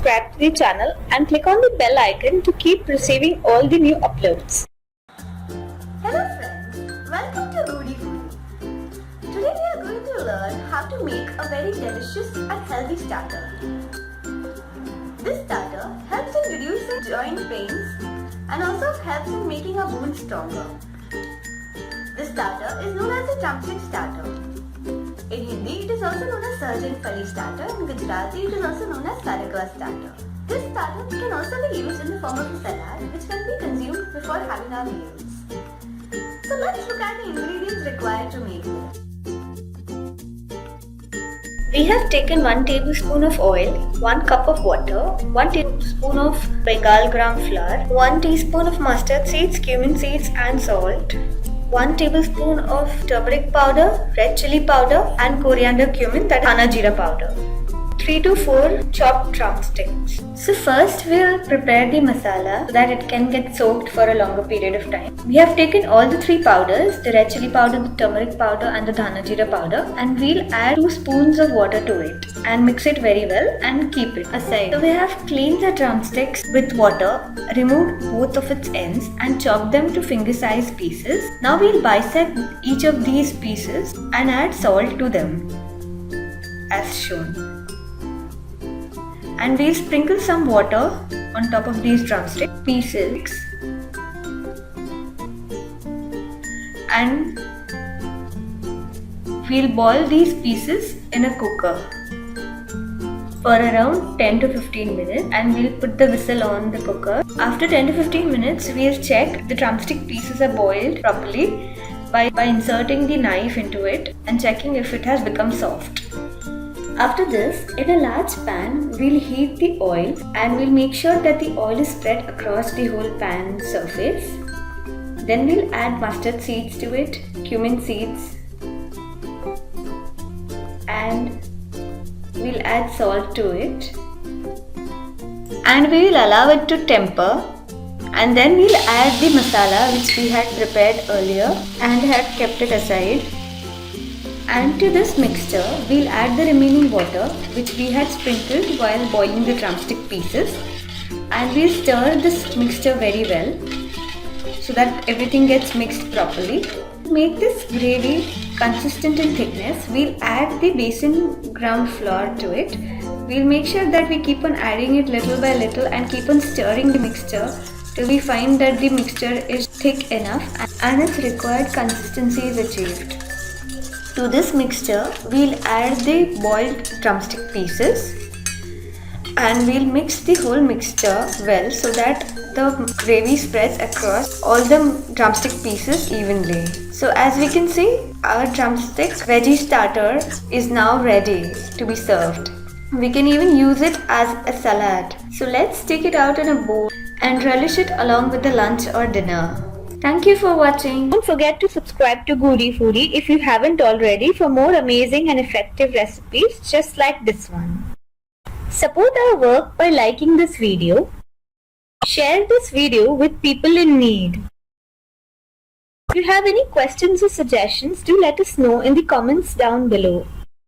subscribe to the channel and click on the bell icon to keep receiving all the new uploads. Hello friends, welcome to Goodie Foodie. Today we are going to learn how to make a very delicious and healthy starter. This starter helps in reducing joint pains and also helps in making our bones stronger. This starter is known as a drumstick starter. In Hindi, it is also known as surgeon Phali starter. In Gujarati, it is also known as Saragwa starter. This starter can also be used in the form of a salad, which can be consumed before having our meals. So let's look at the ingredients required to make this. We have taken 1 tablespoon of oil, 1 cup of water, 1 tablespoon of Bengal Gram flour, 1 teaspoon of mustard seeds, cumin seeds and salt, 1 tablespoon of turmeric powder, red chilli powder and coriander cumin, that is Dhana Jeera powder. 3 to 4 chopped drumsticks. So first we'll prepare the masala so that it can get soaked for a longer period of time. We have taken all the 3 powders, the red chilli powder, the turmeric powder and the Dhana Jeera powder, and we'll add 2 spoons of water to it and mix it very well and keep it aside. So we have cleaned the drumsticks with water, removed both of its ends and chopped them to finger-sized pieces. Now we'll bisect each of these pieces and add salt to them as shown. And we'll sprinkle some water on top of these drumstick pieces and we'll boil these pieces in a cooker for around 10 to 15 minutes and we'll put the whistle on the cooker. After 10 to 15 minutes, we'll check the drumstick pieces are boiled properly by inserting the knife into it and checking if it has become soft. After this, in a large pan, we'll heat the oil and we'll make sure that the oil is spread across the whole pan surface. Then we'll add mustard seeds to it, cumin seeds, and we'll add salt to it. And we'll allow it to temper. And then we'll add the masala which we had prepared earlier and had kept it aside. And to this mixture, we'll add the remaining water which we had sprinkled while boiling the drumstick pieces, and we'll stir this mixture very well so that everything gets mixed properly. To make this gravy consistent in thickness, we'll add the basin ground flour to it. We'll make sure that we keep on adding it little by little and keep on stirring the mixture till we find that the mixture is thick enough and its required consistency is achieved. To this mixture, we'll add the boiled drumstick pieces and we'll mix the whole mixture well so that the gravy spreads across all the drumstick pieces evenly. So as we can see, our drumstick veggie starter is now ready to be served. We can even use it as a salad. So let's take it out in a bowl and relish it along with the lunch or dinner. Thank you for watching. Don't forget to subscribe to Goodie Foodie if you haven't already for more amazing and effective recipes just like this one. Support our work by liking this video. Share this video with people in need. If you have any questions or suggestions, do let us know in the comments down below.